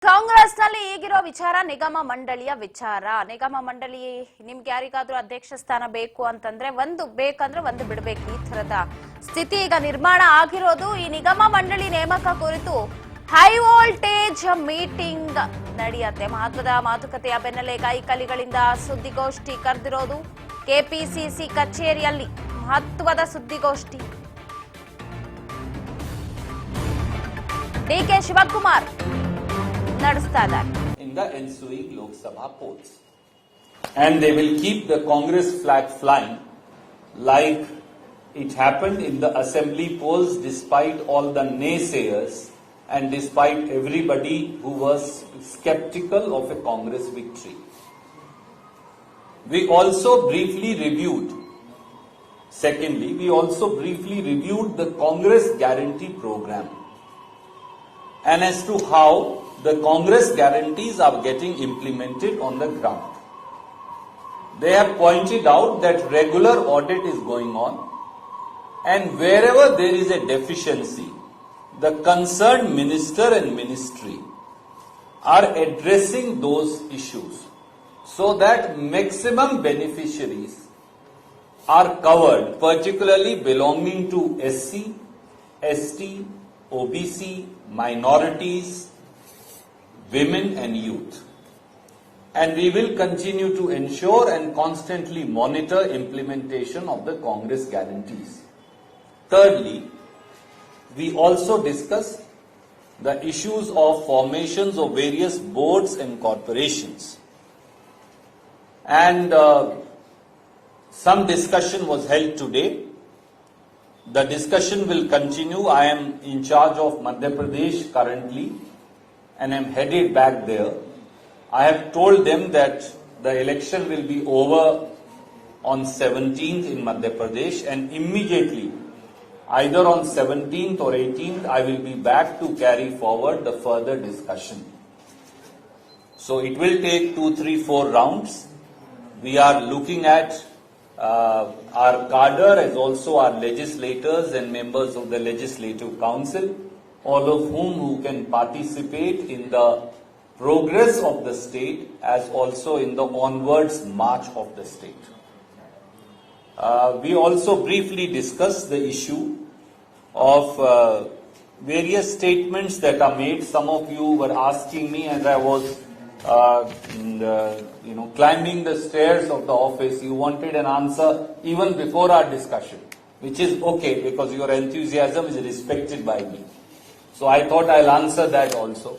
ಕಾಂಗ್ರೆಸ್ನಲ್ಲಿ ಈಗಿರೋ ವಿಚಾರ ನಿಗಮ ಮಂಡಳಿಯ ವಿಚಾರ. ನಿಗಮ ಮಂಡಳಿ ನಿಮ್ಗೆ ಯಾರಿಗಾದ್ರೂ ಅಧ್ಯಕ್ಷ ಸ್ಥಾನ ಬೇಕು ಅಂತಂದ್ರೆ ಒಂದು ಬಿಡಬೇಕು. ಈ ತರದ ಸ್ಥಿತಿ ಈಗ ನಿರ್ಮಾಣ ಆಗಿರೋದು. ಈ ನಿಗಮ ಮಂಡಳಿ ನೇಮಕ ಕುರಿತು ಹೈ ವೋಲ್ಟೇಜ್ ಮೀಟಿಂಗ್ ನಡೆಯುತ್ತೆ. ಮಹತ್ವದ ಮಾತುಕತೆಯ ಬೆನ್ನಲ್ಲೇ ಕೈಕಲಿಗಳಿಂದ ಸುದ್ದಿಗೋಷ್ಠಿ ಕರೆದಿರೋದು. ಕೆಪಿಸಿಸಿ ಕಚೇರಿಯಲ್ಲಿ ಮಹತ್ವದ ಸುದ್ದಿಗೋಷ್ಠಿ. DK Shivakumar in the ensuing Lok Sabha polls, and they will keep the Congress flag flying like it happened in the assembly polls, despite all the naysayers and despite everybody who was skeptical of a Congress victory. We also briefly reviewed the Congress guarantee program and as to how the Congress guarantees are getting implemented on the ground. They have pointed out that regular audit is going on, and wherever there is a deficiency, the concerned minister and ministry are addressing those issues so that maximum beneficiaries are covered, particularly belonging to SC, ST, OBC, minorities, women and youth. And we will continue to ensure and constantly monitor implementation of the Congress guarantees. Thirdly, we also discussed the issues of formations of various boards and corporations. And some discussion was held today. The discussion will continue. I am in charge of Madhya Pradesh currently, and I'm headed back there. I have told them that the election will be over on 17th in Madhya Pradesh, and immediately, either on 17th or 18th, I will be back to carry forward the further discussion. So it will take 2, 3, 4 rounds. We are looking at our cadre as also our legislators and members of the Legislative Council, all of whom who can participate in the progress of the state as also in the onwards march of the state. We also briefly discussed the issue of various statements that are made. Some of you were asking me, and I was climbing the stairs of the office. You wanted an answer even before our discussion, which is okay because your enthusiasm is respected by me. So I thought I'll answer that also.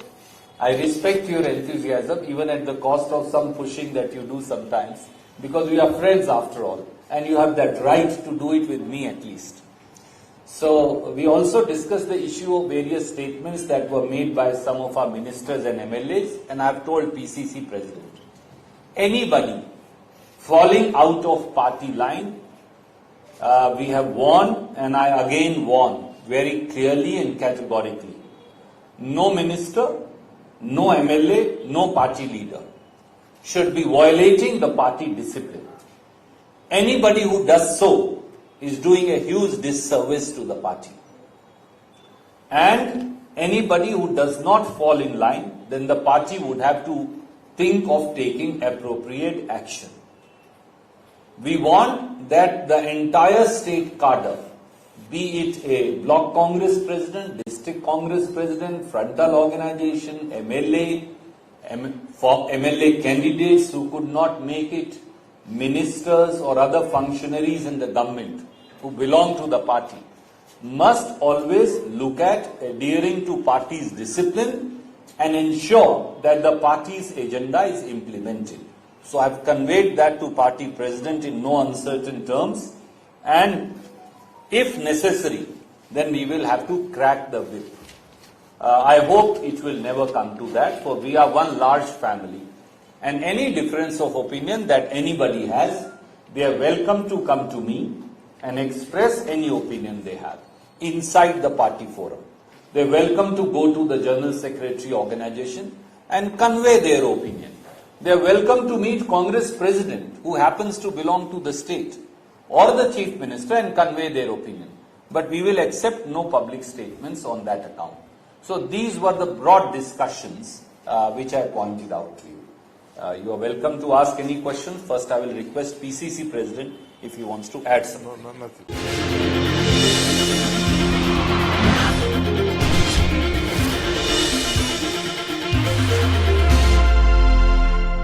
I respect your enthusiasm even at the cost of some pushing that you do sometimes, because we are friends after all, and you have that right to do it with me at least. So we also discussed the issue of various statements that were made by some of our ministers and MLAs, and I have told PCC President, anybody falling out of party line, we have warned, and I again warn very clearly and categorically. No minister, no MLA, no party leader should be violating the party discipline. Anybody who does so is doing a huge disservice to the party. And anybody who does not fall in line, then the party would have to think of taking appropriate action. We want that the entire state cadre, be it a block Congress president, district Congress president, frontal organization, MLA candidates who could not make it, ministers or other functionaries in the government who belong to the party, must always look at adhering to party's discipline and ensure that the party's agenda is implemented. So I have conveyed that to party president in no uncertain terms, and if necessary, then we will have to crack the whip. I hope it will never come to that, for we are one large family, and any difference of opinion that anybody has, they are welcome to come to me and express any opinion they have inside the party forum. They are welcome to go to the General Secretary organization and convey their opinion. They are welcome to meet Congress President who happens to belong to the state, or the Chief Minister, and convey their opinion. But we will accept no public statements on that account. So these were the broad discussions which I pointed out to you. You are welcome to ask any questions. First, I will request PCC President if he wants to add something. No, nothing.